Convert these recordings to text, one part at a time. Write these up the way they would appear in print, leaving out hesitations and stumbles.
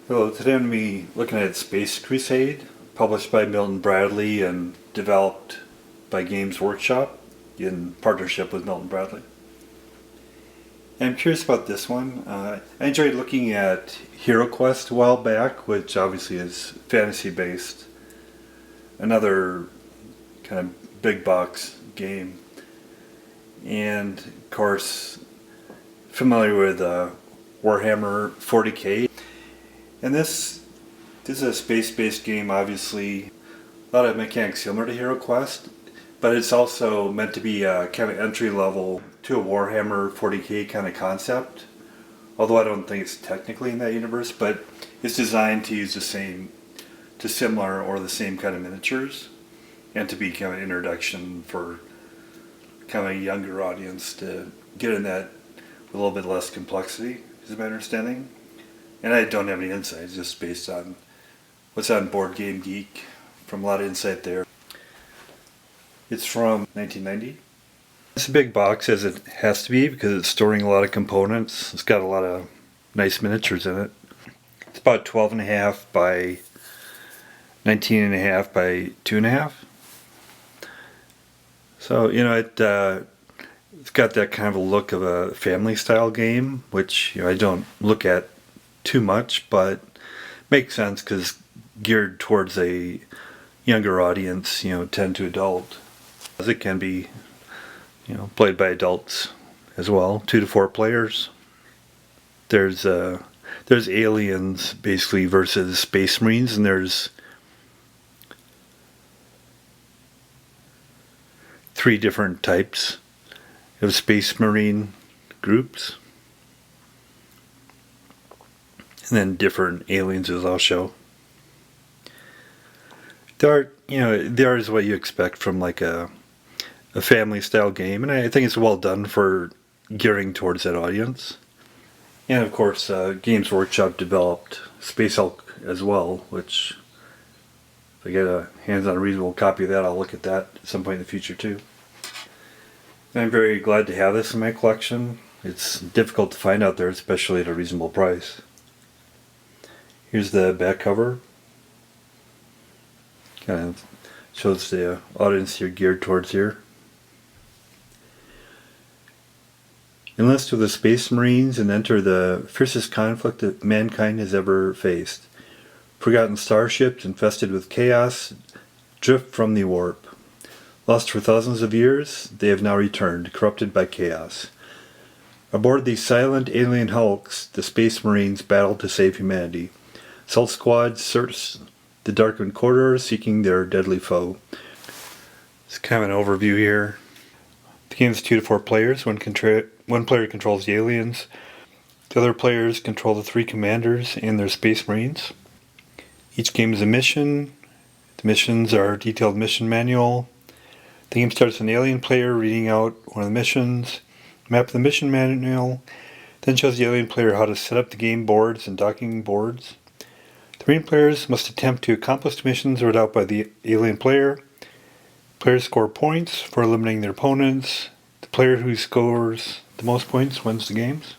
Hello, today I'm going to be looking at Space Crusade, published by Milton Bradley and developed by Games Workshop in partnership with Milton Bradley. And I'm curious about this one. I enjoyed looking at Hero Quest a while back, which obviously is fantasy based. Another kind of big box game. And of course, familiar with Warhammer 40k. And this is a space-based game, obviously. A lot of mechanics similar to Hero Quest, but it's also meant to be a kind of entry level to a Warhammer 40k kind of concept. Although I don't think it's technically in that universe, but it's designed to use the same kind of miniatures, and to be kind of an introduction for kind of a younger audience to get in that with a little bit less complexity, is my understanding. And I don't have any insights, just based on what's on Board Game Geek, from a lot of insight there. It's from 1990. It's a big box, as it has to be, because it's storing a lot of components. It's got a lot of nice miniatures in it. It's about 12.5 by 19.5 by 2.5. So, it's got that kind of a look of a family style game, which I don't look at too much, but makes sense because geared towards a younger audience, 10 to adult, as it can be, played by adults as well, 2 to 4 players. There's aliens basically versus space marines, and there's 3 different types of space marine groups. And then different aliens, as I'll show. There is what you expect from like a family style game, and I think it's well done for gearing towards that audience. And of course, Games Workshop developed Space Hulk as well, which if I get a hands-on reasonable copy of that, I'll look at that at some point in the future too. And I'm very glad to have this in my collection. It's difficult to find out there, especially at a reasonable price. Here's the back cover. Kind of shows the audience you're geared towards here. Enlist with the Space Marines and enter the fiercest conflict that mankind has ever faced. Forgotten starships infested with chaos drift from the warp. Lost for thousands of years, they have now returned, corrupted by chaos. Aboard these silent alien hulks, the Space Marines battle to save humanity. Assault squads search the darkened corridors seeking their deadly foe. It's kind of an overview here. The game is 2 to 4 players. One player controls the aliens. The other players control the 3 commanders and their space marines. Each game is a mission. The missions are a detailed mission manual. The game starts with an alien player reading out one of the missions, map of the mission manual, then shows the alien player how to set up the game boards and docking boards. The Marine players must attempt to accomplish missions read out by the alien player. Players score points for eliminating their opponents. The player who scores the most points wins the games.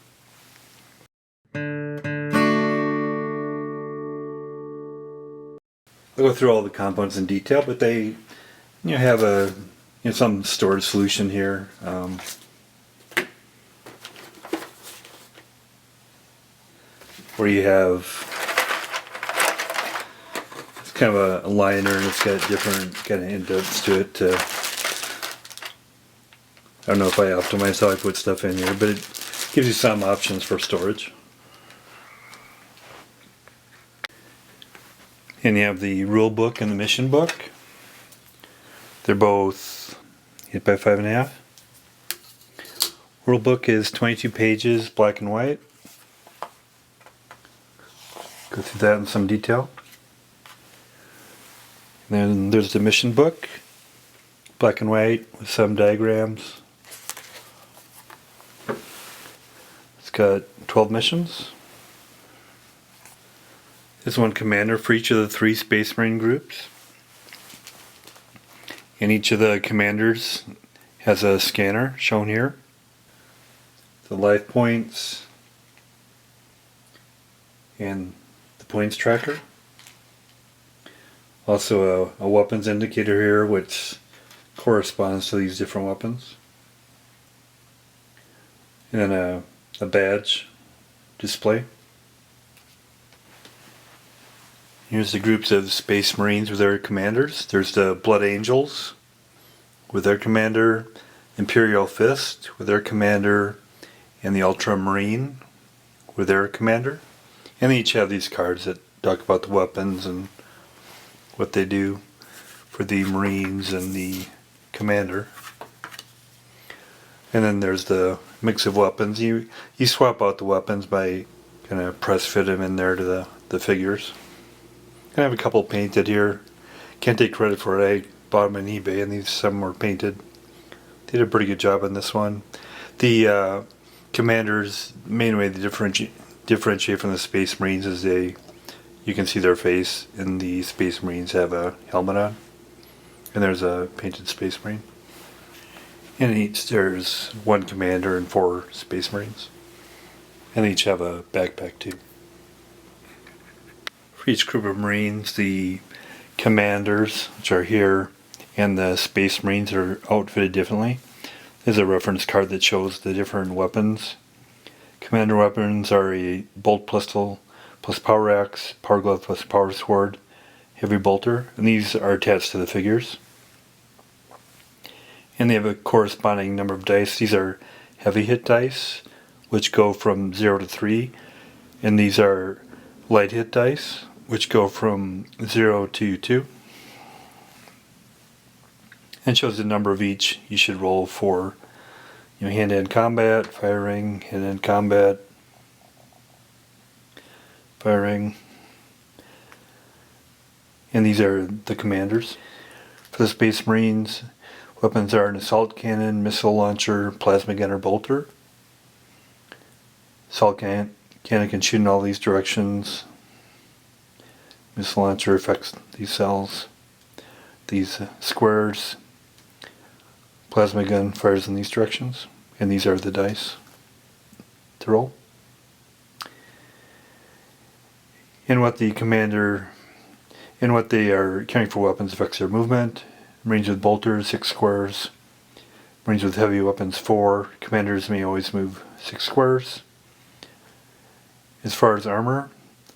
I'll go through all the components in detail, but they have some storage solution here. Where you have kind of a liner, and it's got different kind of indents to it. I don't know if I optimize how I put stuff in here, but it gives you some options for storage. And you have the rule book and the mission book. They're both 8 by 5.5. Rule book is 22 pages, black and white. Go through that in some detail. Then there's the mission book, black and white with some diagrams. It's got 12 missions. There's one commander for each of the 3 Space Marine groups. And each of the commanders has a scanner shown here. The life points and the points tracker. Also a weapons indicator here which corresponds to these different weapons. And then a badge display. Here's the groups of Space Marines with their commanders. There's the Blood Angels with their commander, Imperial Fist with their commander, and the Ultramarine with their commander. And they each have these cards that talk about the weapons and what they do for the Marines and the commander. And then there's the mix of weapons. You swap out the weapons by kind of press fit them in there to the figures. I have a couple painted here. Can't take credit for it. I bought them on eBay and these some were painted. They did a pretty good job on this one. The commanders, main way to differentiate from the Space Marines is you can see their face, and the Space Marines have a helmet on. And there's a painted Space Marine. And in each there's one commander and 4 Space Marines. And they each have a backpack too. For each group of Marines, the commanders, which are here, and the Space Marines are outfitted differently. There's a reference card that shows the different weapons. Commander weapons are a bolt pistol plus power axe, power glove plus power sword, heavy bolter, and these are attached to the figures. And they have a corresponding number of dice. These are heavy hit dice, which go from 0 to 3, and these are light hit dice, which go from 0 to 2. And shows the number of each you should roll for hand-to-hand combat, firing, hand-to-hand combat, firing. And these are the commanders. For the Space Marines, weapons are an assault cannon, missile launcher, plasma gun, or bolter. Assault cannon can shoot in all these directions. Missile launcher affects these cells, these squares. Plasma gun fires in these directions, and these are the dice to roll. And what they are carrying for weapons affects their movement. Marines with bolters, 6 squares. Marines with heavy weapons, 4. Commanders may always move 6 squares. As far as armor,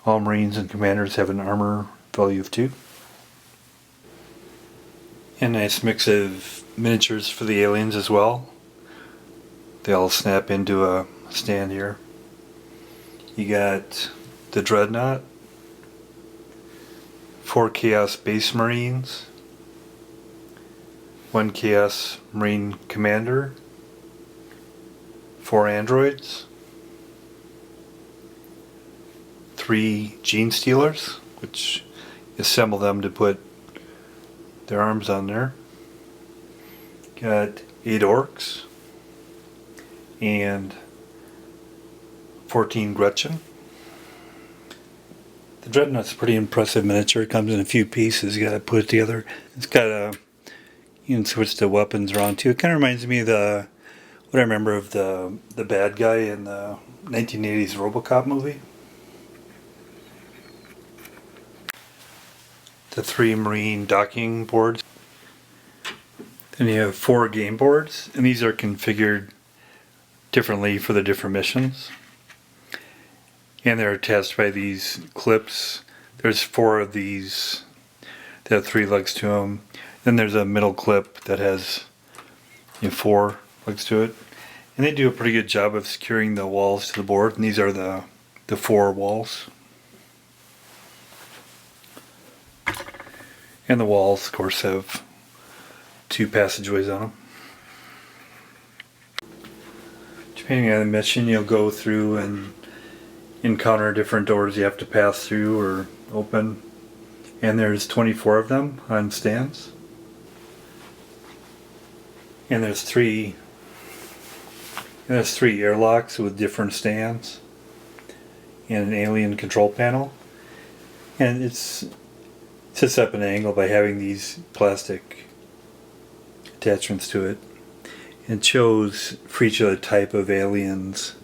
all Marines and commanders have an armor value of 2. And a nice mix of miniatures for the aliens as well. They all snap into a stand here. You got the Dreadnought, 4 Chaos Space Marines, 1 Chaos Marine Commander, 4 androids, 3 Gene Stealers, which assemble them to put their arms on there. Got 8 orcs and 14 Gretchen. The Dreadnought's a pretty impressive miniature. It comes in a few pieces. You gotta put it together. It's got you can switch the weapons around too. It kind of reminds me of what I remember of the bad guy in the 1980s RoboCop movie. The 3 Marine docking boards. Then you have 4 game boards, and these are configured differently for the different missions. And they're attached by these clips. There's 4 of these that have 3 legs to them. Then there's a middle clip that has 4 legs to it. And they do a pretty good job of securing the walls to the board, and these are the 4 walls. And the walls, of course, have 2 passageways on them. Depending on the mission, you'll go through and encounter different doors you have to pass through or open. And there's 24 of them on stands. And there's 3 airlocks with different stands and an alien control panel. And it's sets up an angle by having these plastic attachments to it. It shows for each of the type of aliens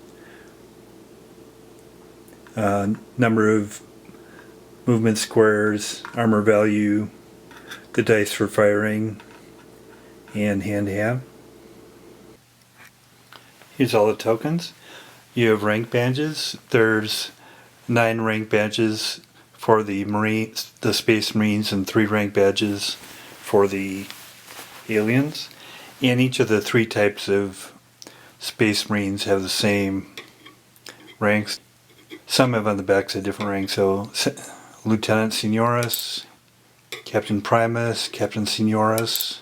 number of movement squares, armor value, the dice for firing, and hand-to-hand. Here's all the tokens. You have rank badges. There's 9 rank badges for the Space Marines, and 3 rank badges for the aliens. And each of the 3 types of Space Marines have the same ranks. Some have on the backs a different rank, so Lieutenant Signoris, Captain Primus, Captain Signoris,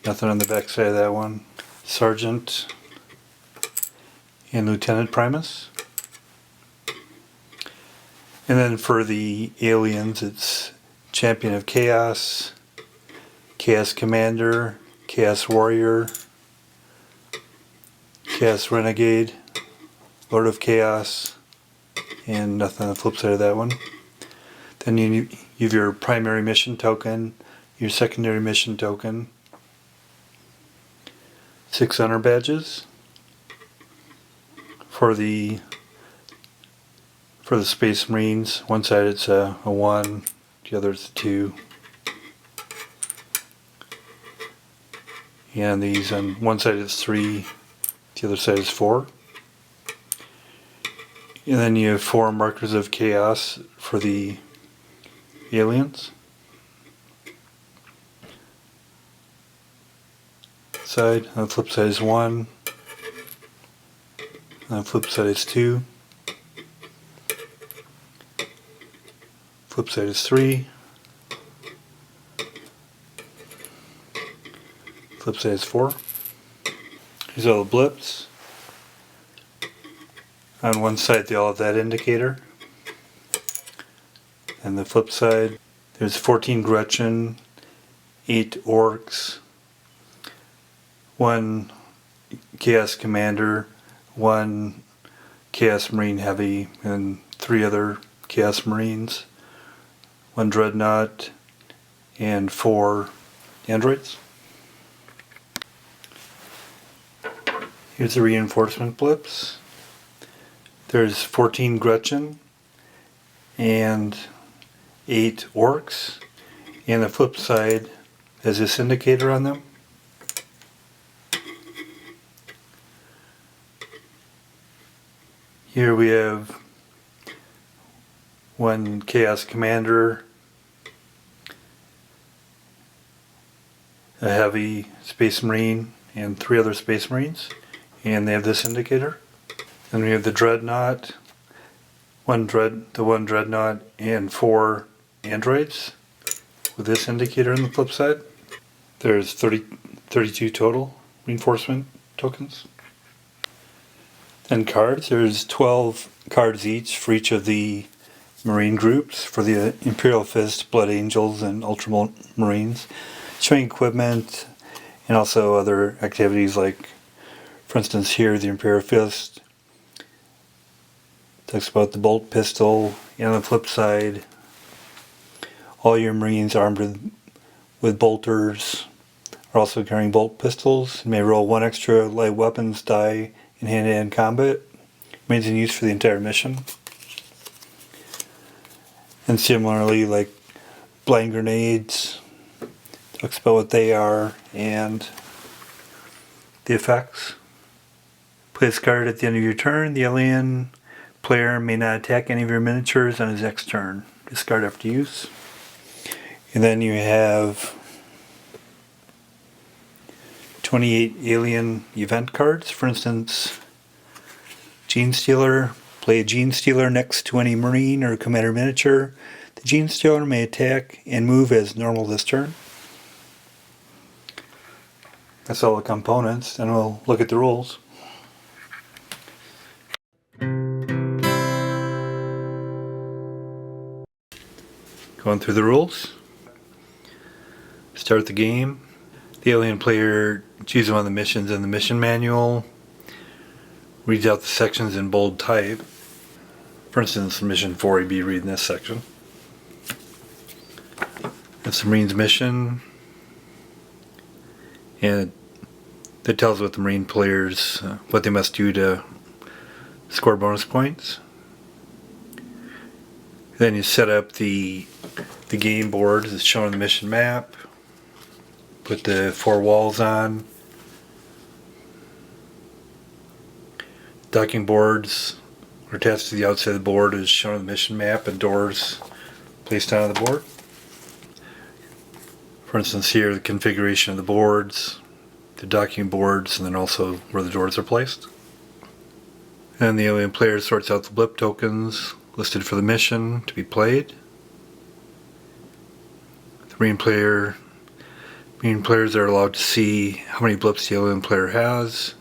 nothing on the back side of that one, Sergeant, and Lieutenant Primus. And then for the aliens, it's Champion of Chaos, Chaos Commander, Chaos Warrior, Chaos Renegade, Lord of Chaos, and nothing on the flip side of that one. Then you have your primary mission token, your secondary mission token, 6 honor badges. For the Space Marines, one side it's a 1, the other it's a 2. And these on one side it's 3, the other side is 4. And then you have 4 markers of chaos for the aliens. Side, on the flip side is 1. On the flip side is 2. Flip side is 3. Flip side is 4. Here's all the blips. On one side they all have that indicator. And the flip side, there's 14 Gretchen, 8 Orcs, 1 Chaos Commander, 1 Chaos Marine Heavy, and 3 other Chaos Marines, 1 Dreadnought, and 4 androids. Here's the reinforcement blips. There's 14 Gretchen and 8 Orcs, and the flip side has this indicator on them. Here we have 1 Chaos Commander, a Heavy Space Marine, and 3 other Space Marines, and they have this indicator. Then we have the Dreadnought, the one Dreadnought, and 4 androids with this indicator on the flip side. There's 32 total reinforcement tokens. Then cards, there's 12 cards each for each of the Marine groups, for the Imperial Fist, Blood Angels, and Ultramarines, showing equipment and also other activities, like, for instance, here the Imperial Fist talks about the bolt pistol, and on the flip side, all your Marines armed with bolters are also carrying bolt pistols. You may roll 1 extra light weapons die in hand-to-hand combat. Remains in use for the entire mission. And similarly, like blind grenades, talks about what they are and the effects. Play this card at the end of your turn. The alien player may not attack any of your miniatures on his next turn. Discard after use. And then you have 28 alien event cards. For instance, Gene Stealer. Play a Gene Stealer next to any Marine or Commander miniature. The Gene Stealer may attack and move as normal this turn. That's all the components. Then we'll look at the rules. Going through the rules. Start the game. The alien player chooses one of the missions in the mission manual. Reads out the sections in bold type. For instance, mission 4, you'd be reading this section. It's the Marine's mission. and that tells what the Marine players what they must do to score bonus points. Then you set up the game board as shown on the mission map. Put the 4 walls on. Docking boards are attached to the outside of the board as shown on the mission map, and doors placed on the board. For instance, here the configuration of the boards, the docking boards, and then also where the doors are placed. And the alien player sorts out the blip tokens listed for the mission to be played. The Marine players are allowed to see how many blips the alien player has,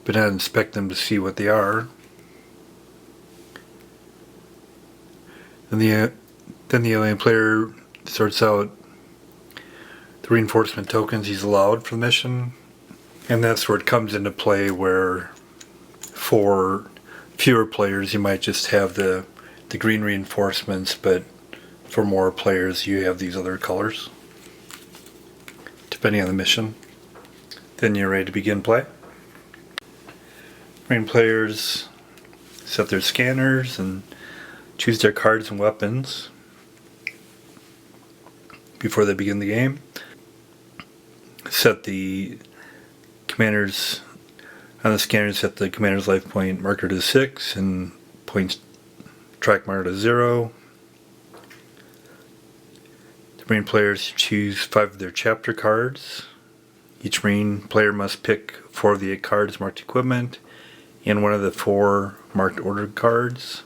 but not inspect them to see what they are. And then the alien player sorts out the reinforcement tokens he's allowed for the mission, and that's where it comes into play, where for fewer players you might just have the green reinforcements, but for more players you have these other colors depending on the mission. Then you're ready to begin play. Marine players set their scanners and choose their cards and weapons before they begin the game. Set the commanders on the scanner, set the commander's life point marker to 6 and points track marker to 0. The Marine players choose 5 of their chapter cards. Each Marine player must pick 4 of the 8 cards marked equipment and 1 of the 4 marked ordered cards.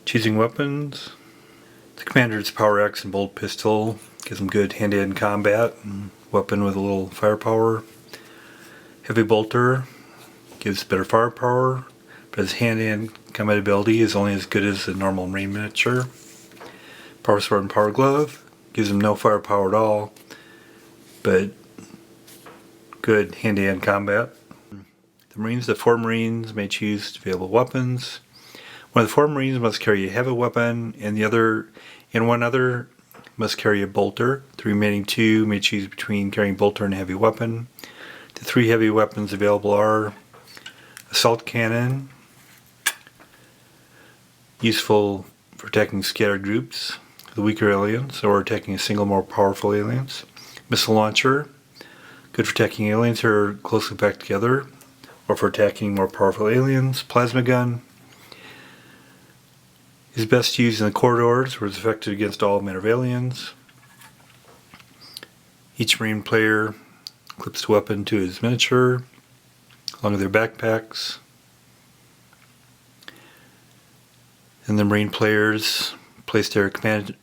Choosing weapons. The commander's power axe and bolt pistol gives them good hand-to-hand combat and weapon with a little firepower. Heavy bolter gives better firepower, but his hand-to-hand combat ability is only as good as the normal Marine miniature. Power sword and power glove gives him no firepower at all, but good hand-to-hand combat. The 4 Marines may choose available weapons. One of the 4 Marines must carry a heavy weapon, and one other must carry a bolter. The remaining 2 may choose between carrying bolter and a heavy weapon. The 3 heavy weapons available are assault cannon, useful for attacking scattered groups, the weaker aliens, or attacking a single more powerful aliens. Missile launcher, good for attacking aliens who are closely packed together, or for attacking more powerful aliens. Plasma gun is best used in the corridors where it's effective against all manner of aliens. Each Marine player clips the weapon to his miniature along with their backpacks. And the Marine players place their commander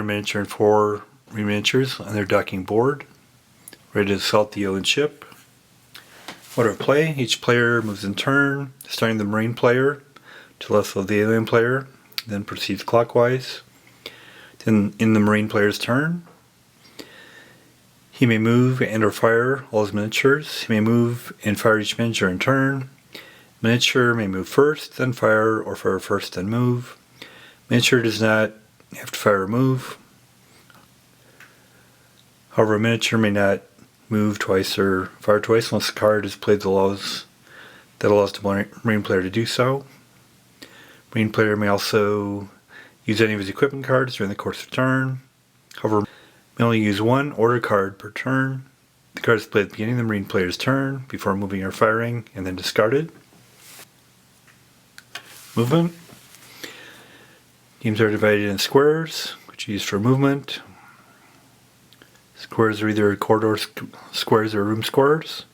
miniature and 4 Marine miniatures on their docking board, ready to assault the alien ship. Order of play. Each player moves in turn, starting the Marine player to the left of the alien player, then proceeds clockwise. Then in the Marine player's turn, he may move and or fire all his miniatures. He may move and fire each miniature in turn. Miniature may move first, then fire, or fire first, then move. Miniature does not have to fire or move. However, a miniature may not move twice or fire twice unless the card is played that allows the Marine player to do so. Marine player may also use any of his equipment cards during the course of turn. However, may only use 1 order card per turn. The card is played at the beginning of the Marine player's turn before moving or firing, and then discarded. Movement. Teams are divided in squares, which are used for movement. Squares are either corridor squares or room squares.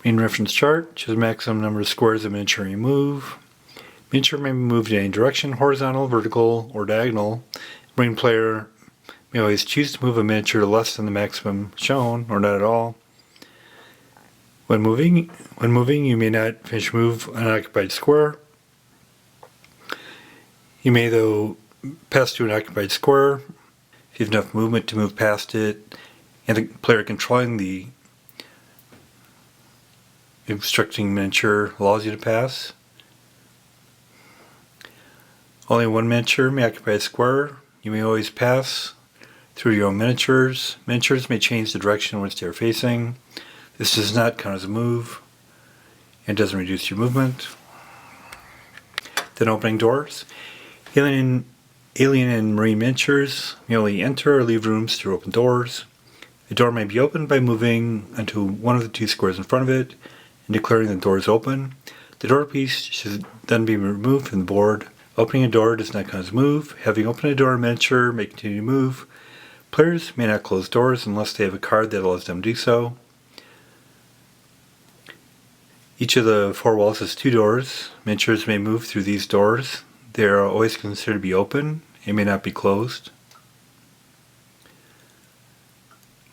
Main reference chart shows the maximum number of squares a miniature may move. Miniature may be moved in any direction, horizontal, vertical, or diagonal. Marine player may always choose to move a miniature to less than the maximum shown, or not at all. When moving, you may not finish move on an occupied square. You may, though, pass to an occupied square if you have enough movement to move past it, and the player controlling the obstructing miniature allows you to pass. Only 1 miniature may occupy a square. You may always pass through your own miniatures. Miniatures may change the direction in which they are facing. This does not count as a move and doesn't reduce your movement. Then opening doors. Alien and marine miniatures may only enter or leave rooms through open doors. A door may be opened by moving onto one of the two squares in front of it and declaring the door is open. The door piece should then be removed from the board. Opening a door does not count as a move. Having opened a door in miniature may continue to move. Players may not close doors unless they have a card that allows them to do so. Each of the four walls has two doors. Miniatures may move through these doors. They are always considered to be open and may not be closed.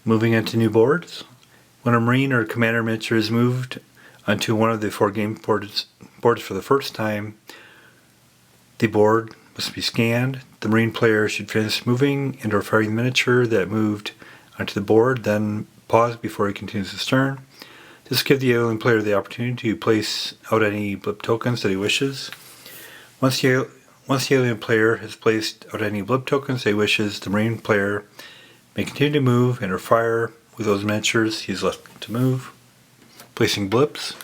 Moving into new boards. When a Marine or Commander miniature is moved onto one of the four game boards for the first time, the board must be scanned. The Marine player should finish moving and or firing the miniature that moved onto the board, then pause before he continues his turn. This gives the alien player the opportunity to place out any blip tokens that he wishes. Once the alien player has placed out any blip tokens they wishes, the Marine player may continue to move and or fire with those miniatures he is left to move. Placing blips.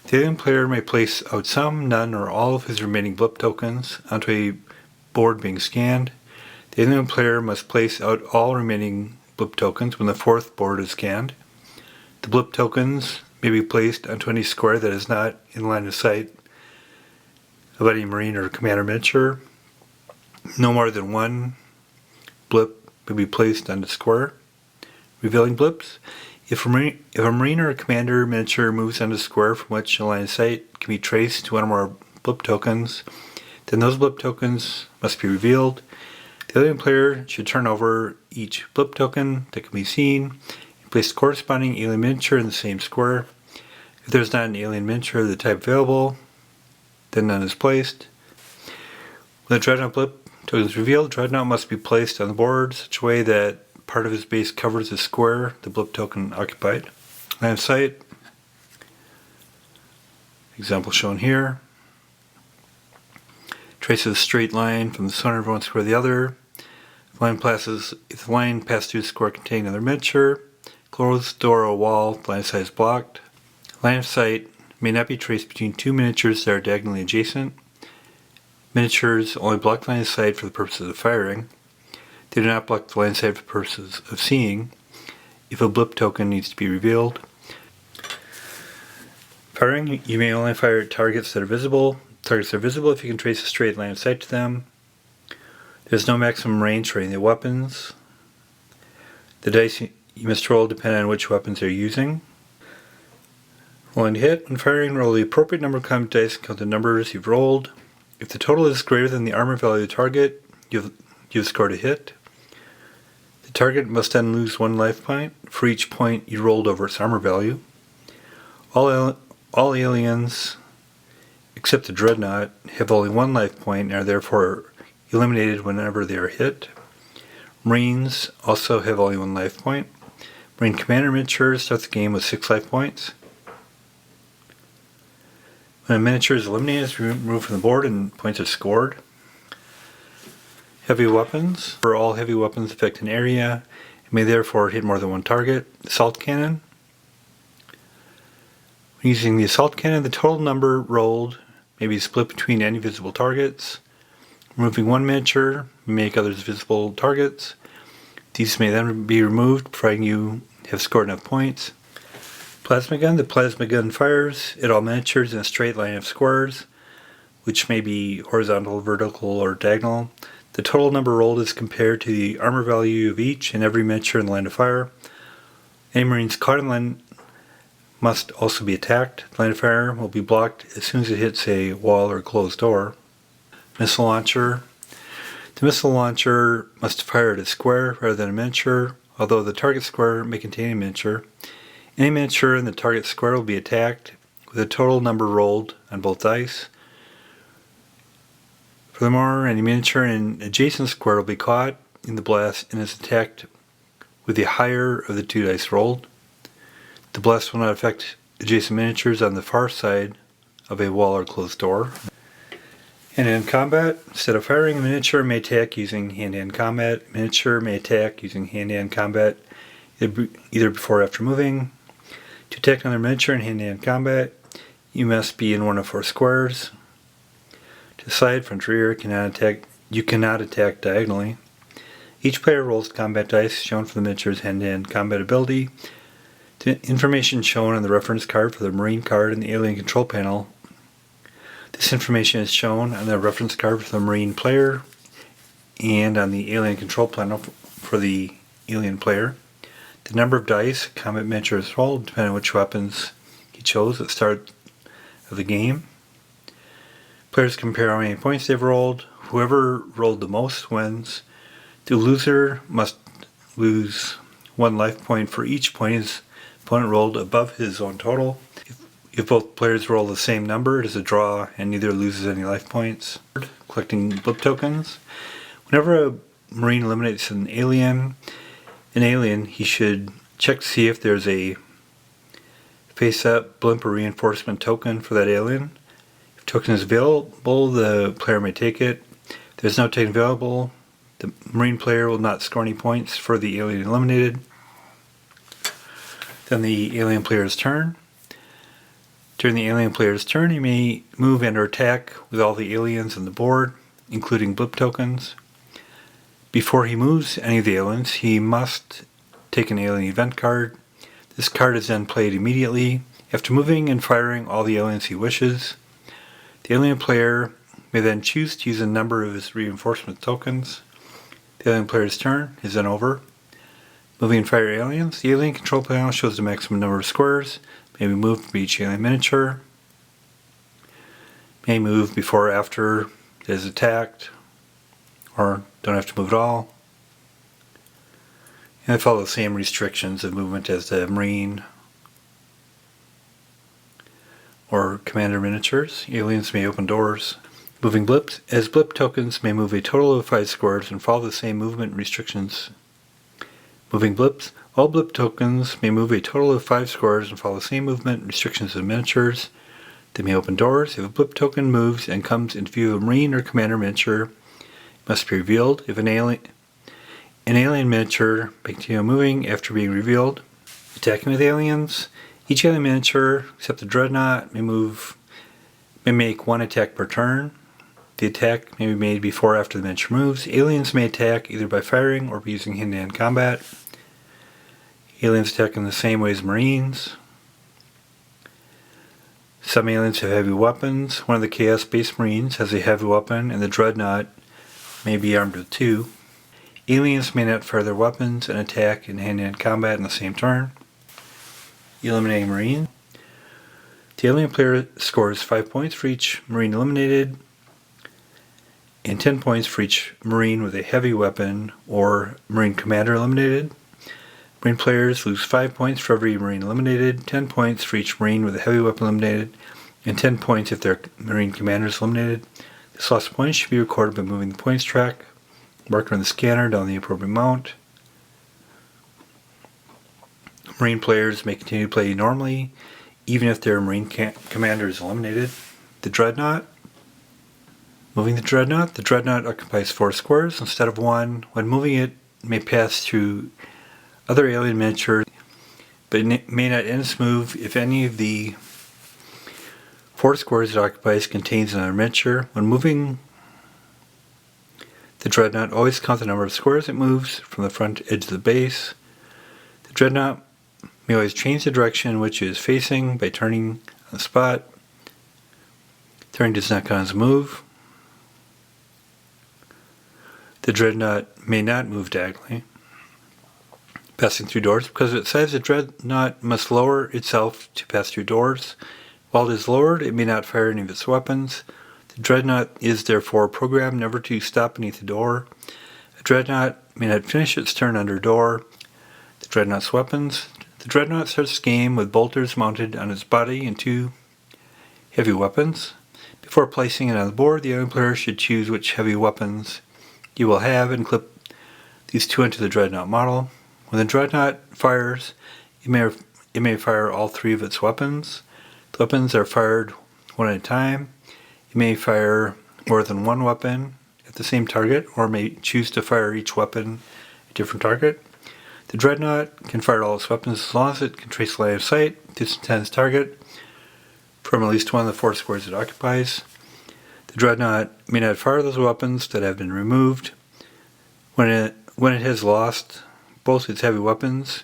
The alien player may place out some, none, or all of his remaining blip tokens onto a board being scanned. The alien player must place out all remaining blip tokens when the fourth board is scanned. The blip tokens may be placed onto any square that is not in line of sight of any Marine or Commander miniature. No more than one blip may be placed on the square. Revealing blips. If a Marine or a Commander miniature moves on the square from which a line of sight can be traced to one or more blip tokens, then those blip tokens must be revealed. The alien player should turn over each blip token that can be seen and place the corresponding alien miniature in the same square. If there is not an alien miniature of the type available, then none is placed. When the Dreadnought blip token is revealed, Dreadnought must be placed on the board in such a way that part of his base covers the square the blip token occupied. Line of sight. Example shown here. Traces a straight line from the center of one square to the other. If the line passes through the square containing another miniature, closed door or wall, the line of sight is blocked. Line of sight may not be traced between two miniatures that are diagonally adjacent. Miniatures only block the line of sight for the purposes of firing. They do not block the line of sight for purposes of seeing if a blip token needs to be revealed. Firing, you may only fire at targets that are visible. Targets are visible if you can trace a straight line of sight to them. There's no maximum range for any of the weapons. The dice you must roll depend on which weapons you're using. Rolling to hit. When firing, roll the appropriate number of combat dice and count the numbers you've rolled. If the total is greater than the armor value of the target, you've scored a hit. The target must then lose one life point for each point you rolled over its armor value. All aliens, except the Dreadnought, have only one life point and are therefore eliminated whenever they are hit. Marines also have only one life point. Marine Commander miniatures start the game with 6 life points. When a miniature is eliminated, it's removed from the board and points are scored. Heavy weapons. For all heavy weapons affect an area, and may therefore hit more than one target. Assault cannon. When using the assault cannon, the total number rolled may be split between any visible targets. Removing one miniature may make others visible targets. These may then be removed, providing you have scored enough points. Plasma gun. The plasma gun fires at all miniatures in a straight line of squares, which may be horizontal, vertical, or diagonal. The total number rolled is compared to the armor value of each and every miniature in the line of fire. Any Marines caught in the line must also be attacked. The line of fire will be blocked as soon as it hits a wall or closed door. Missile launcher. The missile launcher must fire at a square rather than a miniature, although the target square may contain a miniature. Any miniature in the target square will be attacked with a total number rolled on both dice. Furthermore, any miniature in an adjacent square will be caught in the blast and is attacked with the higher of the 2 dice rolled. The blast will not affect adjacent miniatures on the far side of a wall or closed door. Hand-to-hand combat. Instead of firing, a miniature may attack using hand-to-hand combat. A miniature may attack using hand-to-hand combat either before or after moving. To attack another miniature in hand-to-hand combat, you must be in one of 4 squares. To the side, front, rear, you cannot attack diagonally. Each player rolls combat dice shown for the miniature's hand-to-hand combat ability. The information shown on the reference card for the Marine card in the Alien Control Panel. This information is shown on the reference card for the Marine player and on the Alien Control Panel for the Alien player. The number of dice combat miniatures rolled depending on which weapons he chose at the start of the game. Players compare how many points they've rolled. Whoever rolled the most wins. The loser must lose 1 life point for each point his opponent rolled above his own total. If both players roll the same number, it is a draw and neither loses any life points. Collecting blip tokens. Whenever a Marine eliminates an alien, he should check to see if there's a face-up blimp or reinforcement token for that alien. If a token is available, the player may take it. If there's no token available, the Marine player will not score any points for the alien eliminated. Then the alien player's turn. During the alien player's turn, he may move and or attack with all the aliens on the board, including blip tokens. Before he moves any of the aliens, he must take an alien event card. This card is then played immediately, after moving and firing all the aliens he wishes. The alien player may then choose to use a number of his reinforcement tokens. The alien player's turn is then over. Moving and fire aliens. The Alien Control Panel shows the maximum number of squares. May be moved for each alien miniature. May move before or after it is attacked, or don't have to move at all. And they follow the same restrictions of movement as the Marine or Commander miniatures. Aliens may open doors. Moving blips. As blip tokens may move a total of 5 squares and follow the same movement restrictions. Moving blips. All blip tokens may move a total of 5 squares and follow the same movement restrictions as miniatures. They may open doors. If a blip token moves and comes into view of a Marine or Commander miniature, it must be revealed. If an alien miniature may continue moving after being revealed. Attacking with aliens. Each alien miniature, except the Dreadnought, may make 1 attack per turn. The attack may be made before or after the miniature moves. Aliens may attack either by firing or by using hand-to-hand combat. Aliens attack in the same way as Marines. Some aliens have heavy weapons. One of the Chaos Space Marines has a heavy weapon, and the Dreadnought may be armed with 2. Aliens may not fire their weapons and attack in hand-to-hand combat in the same turn. Eliminating Marine. The alien player scores 5 points for each Marine eliminated, and 10 points for each Marine with a heavy weapon or Marine Commander eliminated. Marine players lose 5 points for every Marine eliminated, 10 points for each Marine with a heavy weapon eliminated, and 10 points if their Marine Commander is eliminated. This loss of points should be recorded by moving the points track, marker on the scanner down the appropriate amount. Marine players may continue to play normally, even if their Marine Commander is eliminated. The Dreadnought. Moving the Dreadnought occupies 4 squares instead of 1. When moving it may pass through other alien miniatures, but it may not end its move if any of the 4 squares it occupies contains another miniature. When moving the Dreadnought, always count the number of squares it moves from the front edge of the base. The Dreadnought may always change the direction in which it is facing by turning on the spot. Turning does not count as a move. The Dreadnought may not move diagonally. Passing through doors. Because of its size, the Dreadnought must lower itself to pass through doors. While it is lowered, it may not fire any of its weapons. The Dreadnought is therefore programmed never to stop beneath the door. A Dreadnought may not finish its turn under a door. The Dreadnought's weapons. The Dreadnought starts the game with bolters mounted on its body and 2 heavy weapons. Before placing it on the board, the other player should choose which heavy weapons you will have and clip these 2 into the Dreadnought model. When the Dreadnought fires, it may fire all 3 of its weapons. The weapons are fired one at a time. It may fire more than one weapon at the same target, or may choose to fire each weapon at a different target. The Dreadnought can fire all its weapons as long as it can trace line of sight to its intended target from at least one of the 4 squares it occupies. The Dreadnought may not fire those weapons that have been removed. When it has lost both its heavy weapons,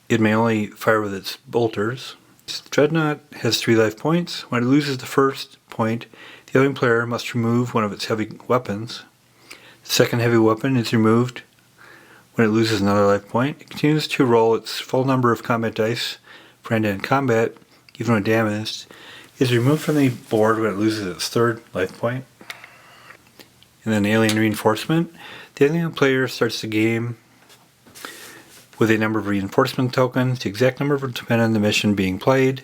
it may only fire with its bolters. The Dreadnought has 3 life points. When it loses the first point, the alien player must remove one of its heavy weapons. The second heavy weapon is removed when it loses another life point. It continues to roll its full number of combat dice for hand-to-hand combat, even when damaged. It is removed from the board when it loses its third life point. And then alien reinforcement. The alien player starts the game with a number of reinforcement tokens. The exact number will depend on the mission being played.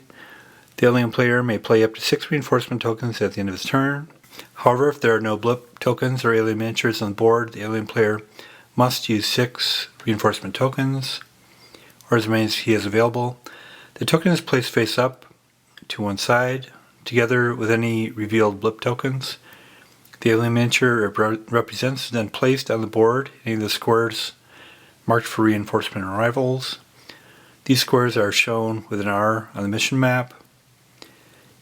The alien player may play up to 6 reinforcement tokens at the end of his turn. However, if there are no blip tokens or alien miniatures on the board, the alien player must use 6 reinforcement tokens, or as many as he has available. The token is placed face up to one side, together with any revealed blip tokens. The alien miniature represents is then placed on the board in any of the squares marked for reinforcement arrivals. These squares are shown with an R on the mission map.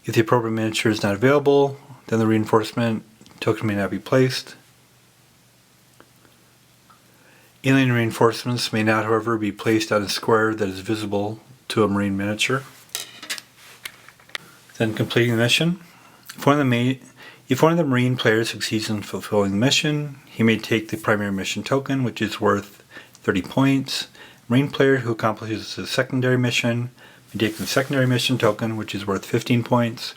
If the appropriate miniature is not available, then the reinforcement token may not be placed. Alien reinforcements may not, however, be placed on a square that is visible to a Marine miniature. Then completing the mission. If one of the Marine players succeeds in fulfilling the mission, he may take the primary mission token, which is worth 30 points. Marine player who accomplishes the secondary mission may take the secondary mission token, which is worth 15 points.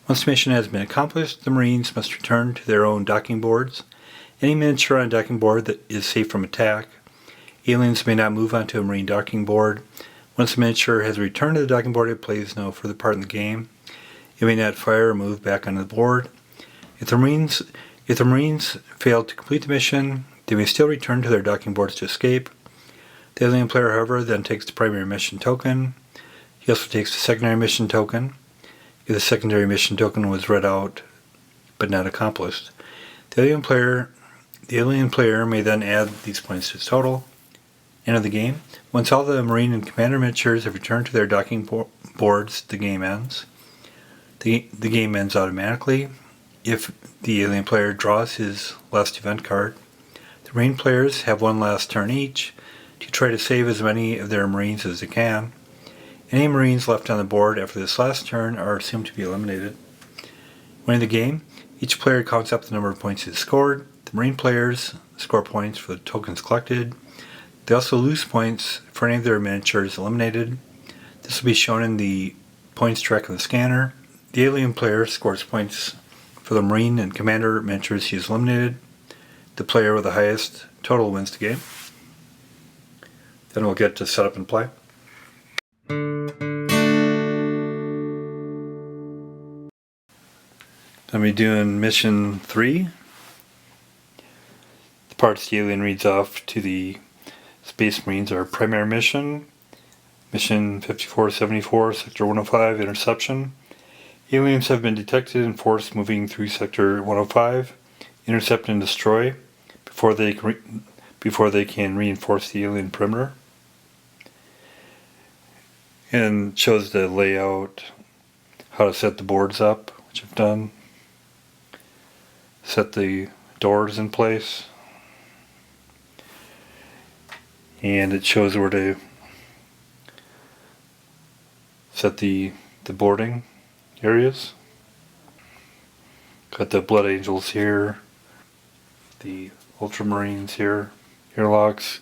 Once the mission has been accomplished, the Marines must return to their own docking boards. Any miniature on a docking board that is safe from attack. Aliens may not move onto a Marine docking board. Once the miniature has returned to the docking board, it plays no further part in the game. It may not fire or move back onto the board. If the Marines fail to complete the mission, they may still return to their docking boards to escape. The alien player, however, then takes the primary mission token. He also takes the secondary mission token if the secondary mission token was read out but not accomplished. The alien player may then add these points to his total. End of the game. Once all the Marine and Commander miniatures have returned to their docking boards, the game ends. The game ends automatically if the alien player draws his last event card. The Marine players have one last turn each to try to save as many of their Marines as they can. Any Marines left on the board after this last turn are assumed to be eliminated. Winning the game, each player counts up the number of points he has scored. The Marine players score points for the tokens collected. They also lose points for any of their miniatures eliminated. This will be shown in the points track of the scanner. The alien player scores points for the Marine and Commander miniatures he has eliminated. The player with the highest total wins the game. Then we'll get to setup and play. Then we're doing mission 3. The parts the alien reads off to the Space Marines are primary mission, mission 5474, sector 105, interception. Aliens have been detected in force moving through sector 105. Intercept and destroy before they can reinforce the alien perimeter. And shows the layout, how to set the boards up, which I've done. Set the doors in place. And it shows where to set the boarding areas. Got the Blood Angels here, the Ultramarines here, airlocks.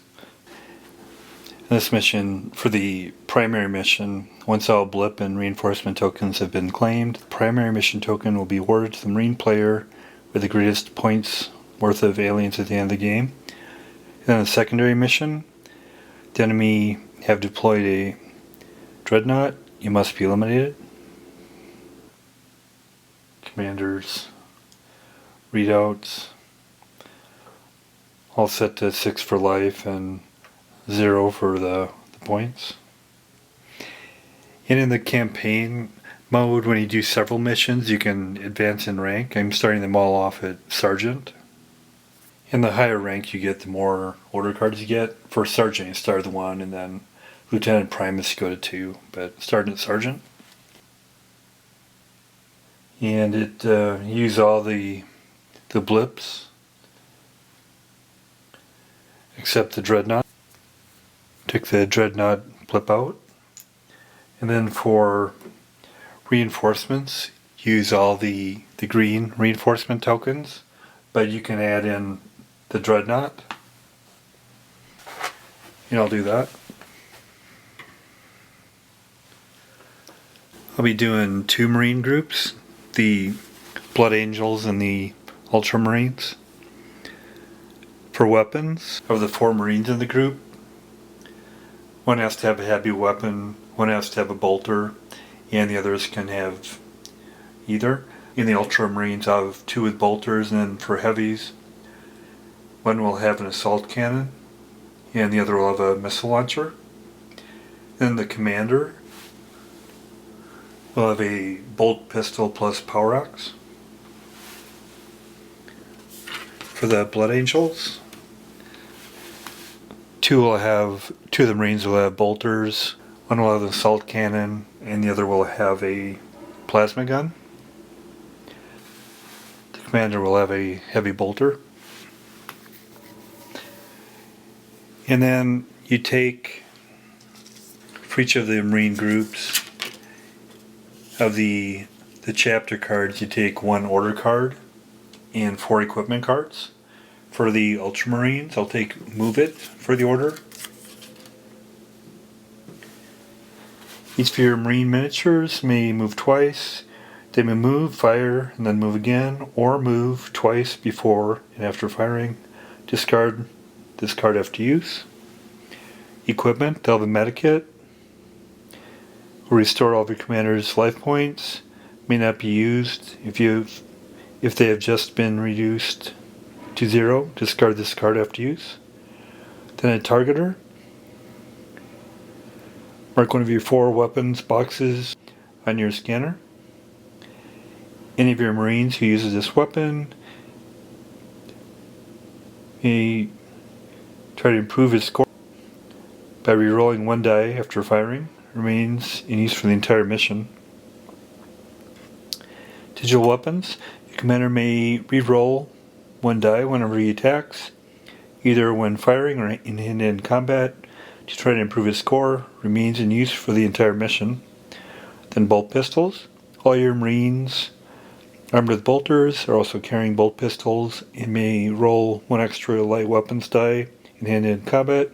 This mission, for the primary mission, once all blip and reinforcement tokens have been claimed, the primary mission token will be awarded to the Marine player with the greatest points worth of aliens at the end of the game. And then the secondary mission, the enemy have deployed a Dreadnought, you must be eliminated. Commanders, readouts, all set to 6 for life and 0 for the points. And in the campaign, mode, when you do several missions, you can advance in rank. I'm starting them all off at Sergeant. And the higher rank you get, the more order cards you get. For Sergeant, you start at 1, and then Lieutenant Primus, you go to 2, but starting at Sergeant. And it uses all the blips, except the Dreadnought. Took the Dreadnought blip out. And then for reinforcements, use all the green reinforcement tokens, but you can add in the Dreadnought. And I'll do that. I'll be doing 2 Marine groups, the Blood Angels and the Ultramarines. For weapons, of the 4 Marines in the group, one has to have a heavy weapon, one has to have a bolter, and the others can have either. In the Ultramarines, I have 2 with bolters, and then for heavies, one will have an assault cannon, and the other will have a missile launcher. Then the commander will have a bolt pistol plus power axe. For the Blood Angels, 2 of the Marines will have bolters, one will have an assault cannon, and the other will have a plasma gun. The commander will have a heavy bolter. And then you take, for each of the Marine groups, of the chapter cards, you take 1 order card and 4 equipment cards. For the Ultramarines, I'll take Move It for the order. Each of your Marine miniatures may move twice. They may move, fire, and then move again, or move twice before and after firing. Discard this card after use. Equipment, they'll have a medikit. Will restore all of your commander's life points. May not be used if they have just been reduced to 0. Discard this card after use. Then a targeter. Mark one of your 4 weapons boxes on your scanner. Any of your Marines who uses this weapon may try to improve his score by rerolling 1 die after firing. Remains in use for the entire mission. Digital weapons. Your commander may reroll 1 die whenever he attacks, either when firing or in hand-to-hand combat, to try to improve his score. Remains in use for the entire mission. Then bolt pistols. All your Marines armed with bolters are also carrying bolt pistols and may roll 1 extra light weapons die in hand-to-hand combat.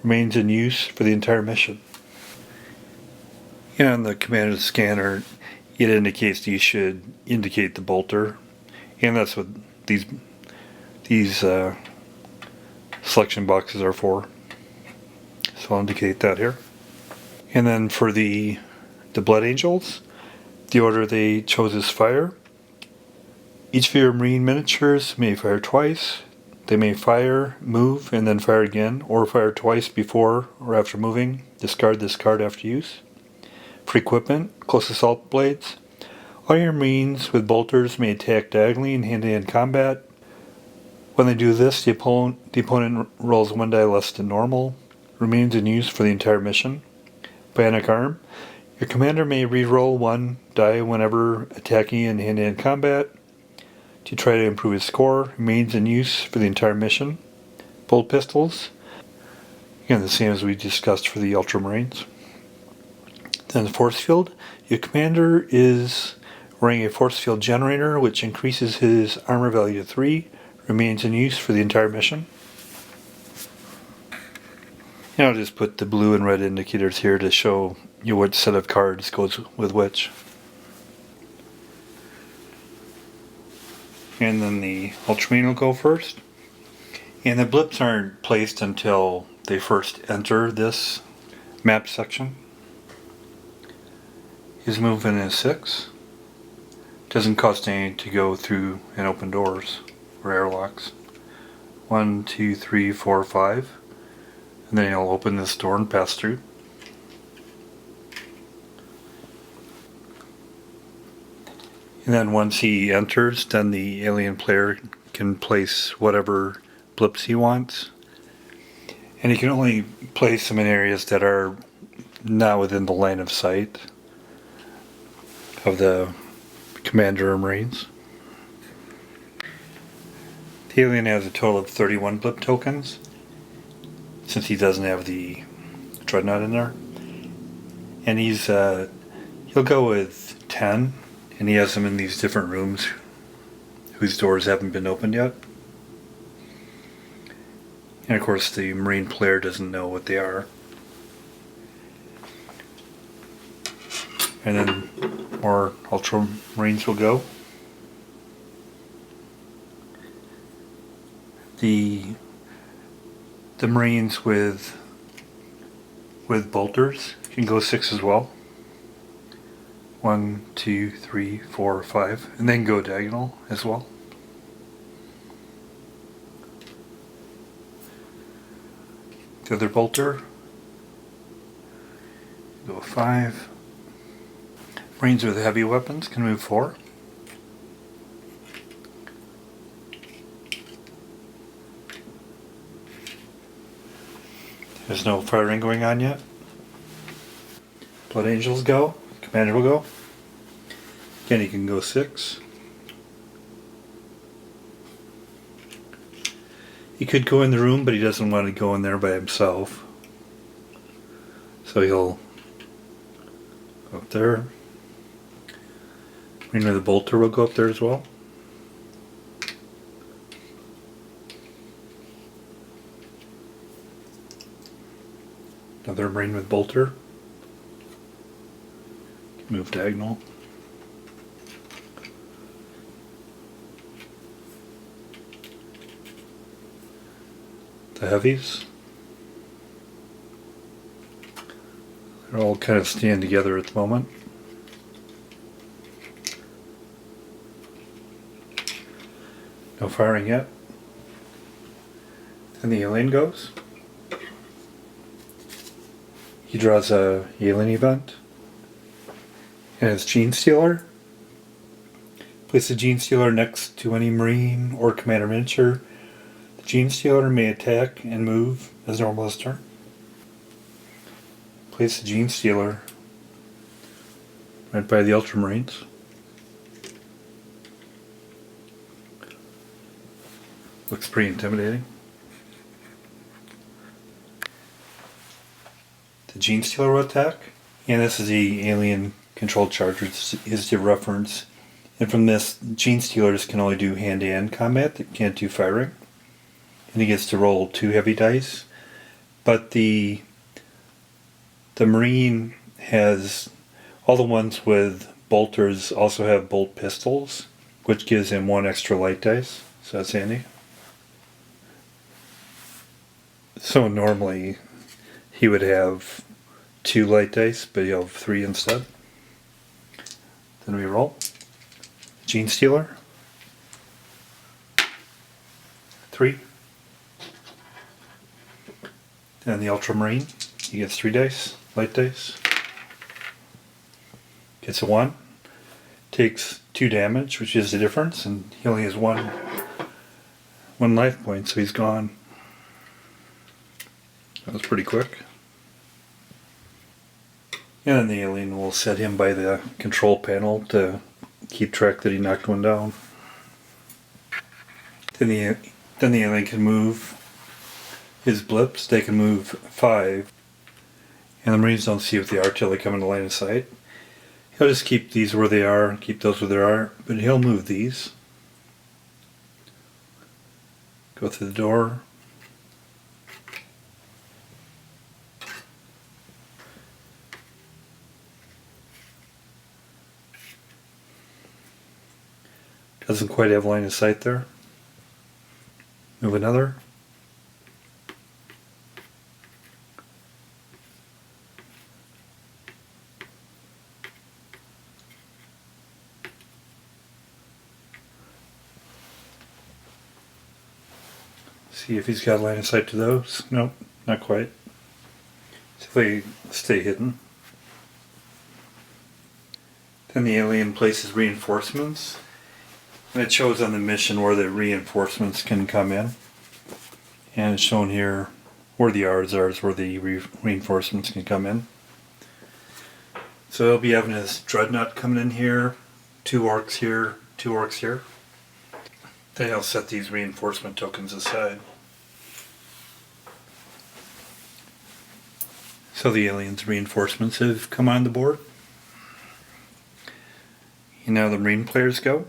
Remains in use for the entire mission. And on the commander's scanner, it indicates you should indicate the bolter, and that's what these selection boxes are for. So I'll indicate that here. And then for the Blood Angels, the order they chose is fire. Each of your Marine miniatures may fire twice. They may fire, move, and then fire again, or fire twice before or after moving. Discard this card after use. For equipment, close assault blades. All your Marines with bolters may attack diagonally in hand-to-hand combat. When they do this, the opponent rolls 1 die less than normal. Remains in use for the entire mission. Bionic arm. Your commander may re-roll 1 die whenever attacking in hand-to-hand combat to try to improve his score. Remains in use for the entire mission. Bolt pistols. Again, the same as we discussed for the Ultramarines. Then the force field. Your commander is wearing a force field generator, which increases his armor value to 3. Remains in use for the entire mission. And I'll just put the blue and red indicators here to show you what set of cards goes with which. And then the Ultramarine will go first. And the blips aren't placed until they first enter this map section. His movement is 6. Doesn't cost any to go through and open doors or airlocks. 1, 2, 3, 4, 5. And then he'll open this door and pass through. And then once he enters, then the alien player can place whatever blips he wants. And he can only place them in areas that are not within the line of sight of the commander or marines. The alien has a total of 31 blip tokens, since he doesn't have the dreadnought in there. And he'll go with 10, and he has them in these different rooms whose doors haven't been opened yet. And of course the marine player doesn't know what they are. And then more ultramarines will go. The marines with bolters can go 6 as well. 1, 2, 3, 4, 5, and then go diagonal as well. The other bolter, go 5. Marines with heavy weapons can move 4. There's no firing going on yet. Blood Angels go. Commander will go. Again, he can go 6. He could go in the room, but he doesn't want to go in there by himself. So he'll go up there. Marine with the bolter will go up there as well. Another marine with bolter. Move diagonal. The heavies. They're all kind of staying together at the moment. No firing yet. Then the alien goes. He draws a alien event. And it's Gene Stealer. Place the Gene Stealer next to any marine or commander miniature. The Gene Stealer may attack and move as normal this turn. Place the Gene Stealer right by the Ultramarines. Looks pretty intimidating. The Gene Stealer will attack. And this is the alien controlled charge, which is the reference. And from this, Gene Stealers can only do hand-to-hand combat. They can't do firing. And he gets to roll 2 heavy dice. But the Marine has, all the ones with bolters also have bolt pistols, which gives him 1 extra light dice. So that's handy. So normally he would have 2 light dice, but he'll have 3 instead. Then we roll. Gene Stealer. 3. Then the Ultramarine. He gets 3 dice, light dice. Gets a 1. Takes 2 damage, which is the difference, and he only has 1 life point, so he's gone. That was pretty quick. And then the alien will set him by the control panel to keep track that he knocked one down. Then the alien can move his blips. They can move 5. And the Marines don't see what they are till they come into line of sight. He'll just keep these where they are and keep those where they are, but he'll move these. Go through the door. Doesn't quite have line of sight there. Move another. See if he's got line of sight to those. Nope, not quite. See if they stay hidden. Then the alien places reinforcements, and it shows on the mission where the reinforcements can come in. And it's shown here where the R's are, is where the reinforcements can come in. So he'll be having his dreadnought coming in here, 2 orcs here, 2 orcs here. Then he'll set these reinforcement tokens aside. So the aliens' reinforcements have come on the board. And now the Marine players go.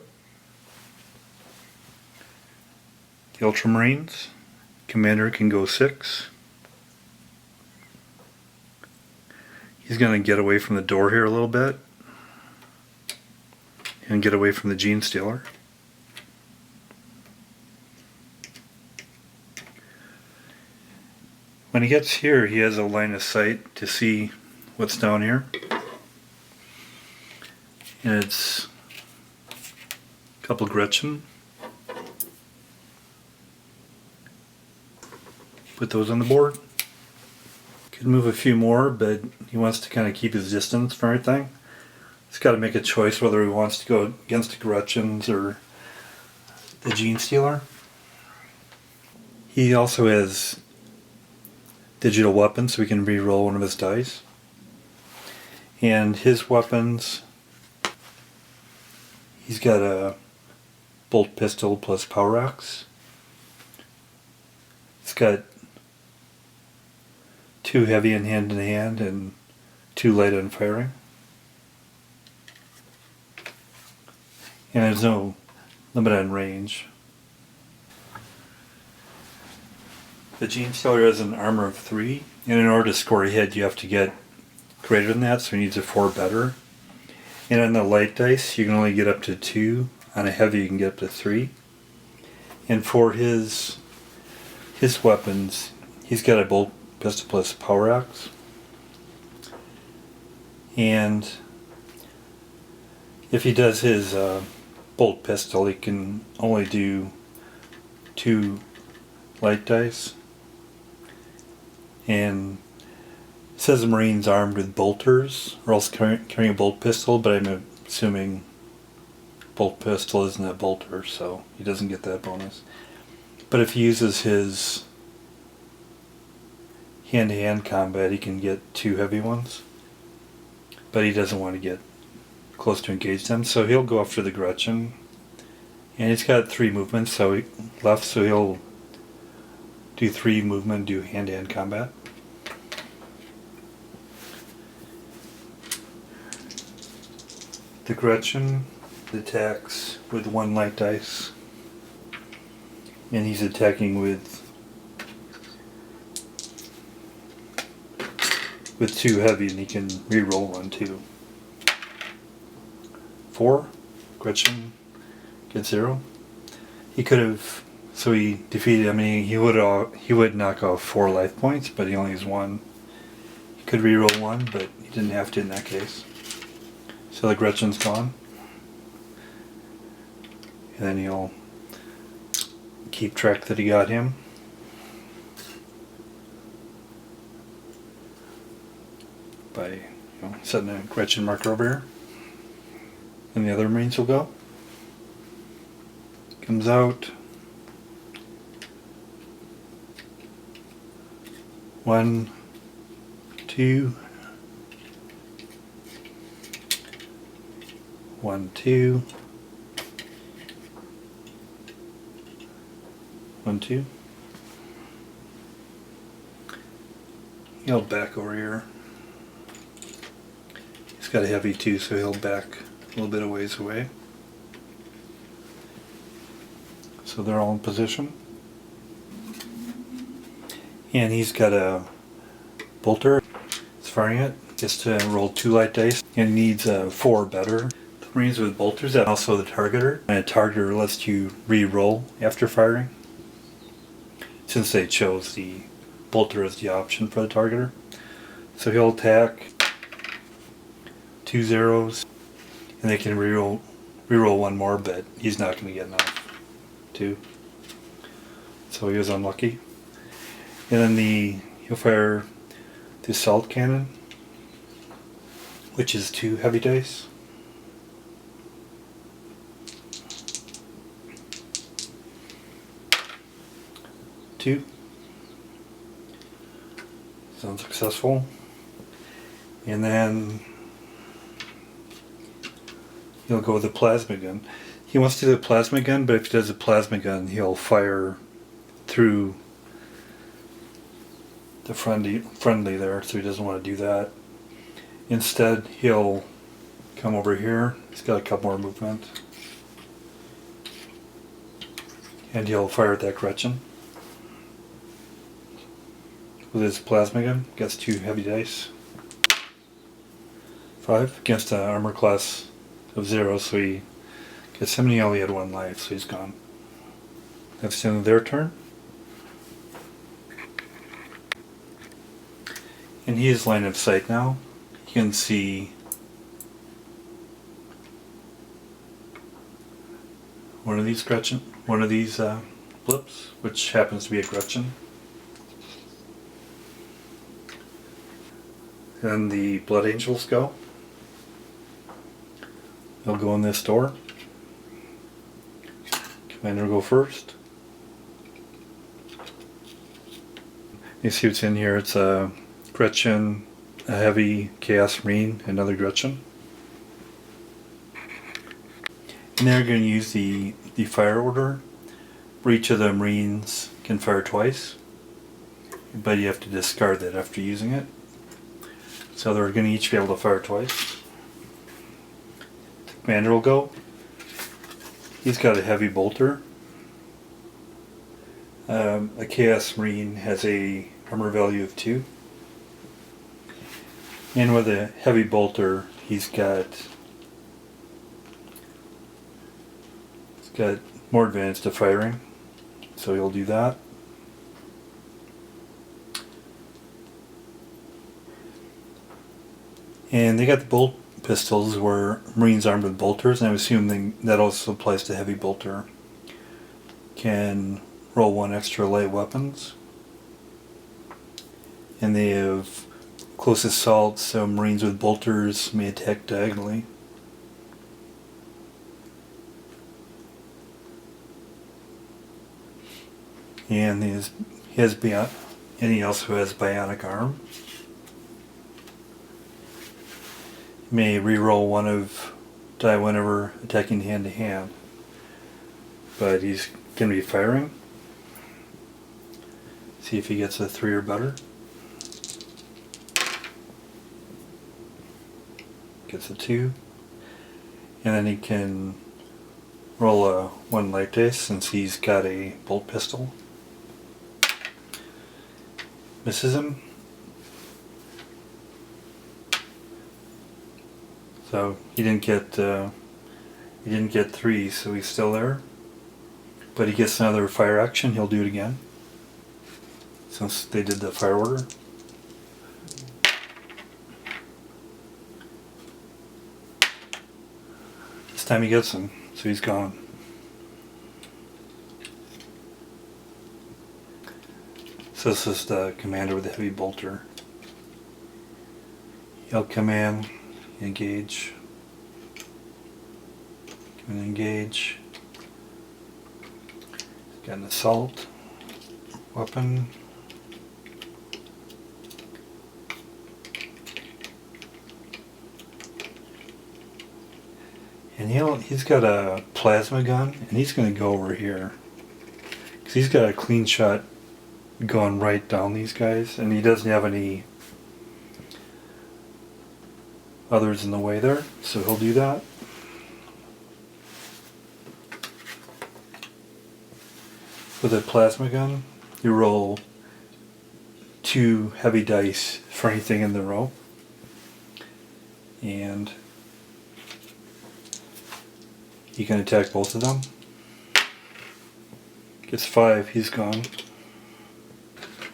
The Ultramarines. Commander can go 6. He's going to get away from the door here a little bit. And get away from the Gene Stealer. When he gets here, he has a line of sight to see what's down here. And it's a couple Gretchen. Put those on the board. Could move a few more, but he wants to kind of keep his distance from everything. He's got to make a choice whether he wants to go against the Gretchens or the Gene Stealer. He also has digital weapons, so he can re-roll one of his dice. And his weapons, he's got a bolt pistol plus power axe. He's got 2 heavy in hand and 2 light on firing. And there's no limit on range. The Gene Stealer has an armor of 3, and in order to score a hit, you have to get greater than that, so he needs a 4 better. And on the light dice, you can only get up to 2. On a heavy, you can get up to 3. And for his weapons, he's got a bolt pistol plus power axe. And if he does his bolt pistol, he can only do 2 light dice. And it says the Marine's armed with bolters, or else carrying a bolt pistol, but I'm assuming bolt pistol isn't a bolter, so he doesn't get that bonus. But if he uses his hand-to-hand combat, he can get 2 heavy ones. But he doesn't want to get close to engage them, so he'll go after the Gretchen. And he's got 3 movements so he'll do 3 movement, do hand-to-hand combat. The Gretchen attacks with 1 light dice. And he's attacking with 2 heavy, and he can re-roll 1 too. 4. Gretchen gets 0. He could have, so he defeated. I mean, he would knock off 4 life points, but he only has 1. He could re-roll 1, but he didn't have to in that case. So the Gretchen's gone, and then he'll keep track that he got him. By setting a Gretchen marker over here. And the other Marines will go. Comes out. 1, 2. 1, 2. 1, 2. He'll back over here. He's got a heavy too, so he'll back a little bit of ways away. So they're all in position. And he's got a bolter. He's firing it. Gets to roll 2 light dice and needs 4 better. The Marines with bolters and also the targeter. And a targeter lets you re-roll after firing, since they chose the bolter as the option for the targeter. So he'll attack 2 zeros, and they can reroll 1 more, but he's not going to get enough. 2. So he was unlucky. And then he'll fire the assault cannon, which is 2 heavy dice. to. It's unsuccessful. And then he'll go with the plasma gun. He wants to do the plasma gun, but if he does the plasma gun, he'll fire through the friendly there, so he doesn't want to do that. Instead, he'll come over here. He's got a couple more movement. And he'll fire at that Gretchen with his plasma gun. Gets 2 heavy dice. 5 against an armor class of 0, so he gets him, and he only had 1 life, so he's gone. That's the end of their turn. And he has line of sight now. You can see one of these blips, which happens to be a Gretchen. Then the Blood Angels go. They'll go in this door. Commander will go first. You see what's in here. It's a Gretchen, a heavy Chaos Marine, another Gretchen. And they're going to use the fire order, where each of the Marines can fire twice, but you have to discard that after using it. So they're going to each be able to fire twice. The commander will go. He's got a heavy bolter. A Chaos Marine has a armor value of 2. And with a heavy bolter, he's got more advantage to firing, so he'll do that. And they got the bolt pistols where Marines armed with bolters, and I'm assuming that also applies to heavy bolter. Can roll 1 extra light weapons. And they have close assault, so Marines with bolters may attack diagonally. And he also has bionic arm. He may reroll 1 of die whenever attacking hand to hand, but he's going to be firing. See if he gets a 3 or better. Gets a 2, and then he can roll a 1 light dice since he's got a bolt pistol. Misses him. So he didn't get 3, so he's still there. But he gets another fire action. He'll do it again, since they did the fire order. This time he gets him, so he's gone. So this is the commander with the heavy bolter. He'll come in, engage. Come in, engage. Got an assault weapon. And he's got a plasma gun, and he's going to go over here, because he's got a clean shot going right down these guys, and he doesn't have any others in the way there, so he'll do that. With a plasma gun, you roll 2 heavy dice for anything in the row, and you can attack both of them. Gets 5, he's gone.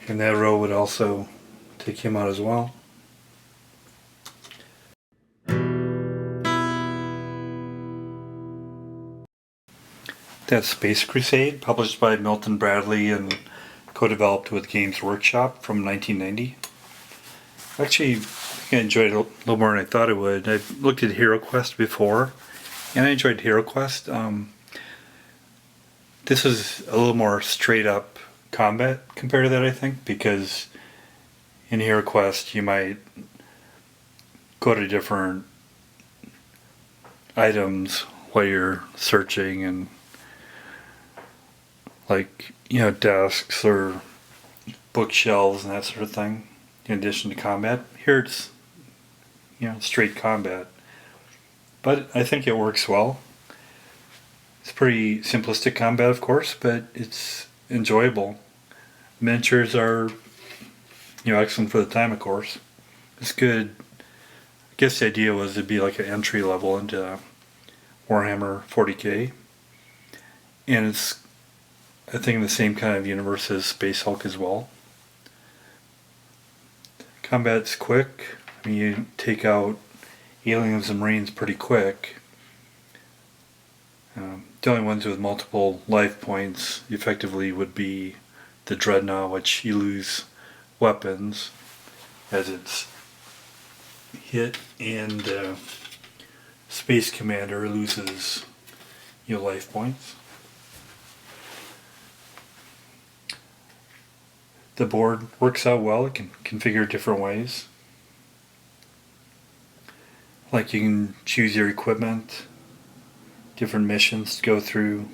And that row would also take him out as well. That's Space Crusade, published by Milton Bradley and co-developed with Games Workshop from 1990. Actually, I enjoyed it a little more than I thought I would. I looked at HeroQuest before, and I enjoyed HeroQuest. This is a little more straight up combat compared to that, I think, because in Hero Quest you might go to different items while you're searching, and like, desks or bookshelves and that sort of thing, in addition to combat. Here it's, straight combat. But I think it works well. It's pretty simplistic combat, of course, but it's enjoyable. Miniatures are, excellent for the time, of course. It's good. I guess the idea was to be like an entry level into Warhammer 40k. And it's, I think, in the same kind of universe as Space Hulk as well. Combat's quick. I mean, you take out aliens and marines pretty quick. The only ones with multiple life points effectively would be the Dreadnought, which you lose weapons as it's hit, and Space Commander loses life points. The board works out well. It can configure different ways. Like, you can choose your equipment, different missions to go through.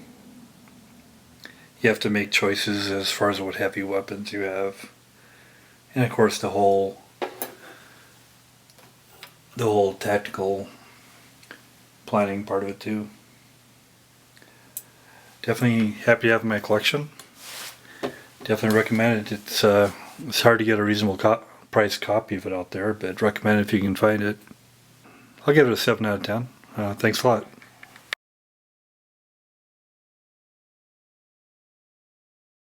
You have to make choices as far as what heavy weapons you have. And of course the whole tactical planning part of it too. Definitely happy to have it in my collection. Definitely recommend it. It's hard to get a reasonable price copy of it out there, but recommend it if you can find it. I'll give it a 7 out of 10. Thanks a lot.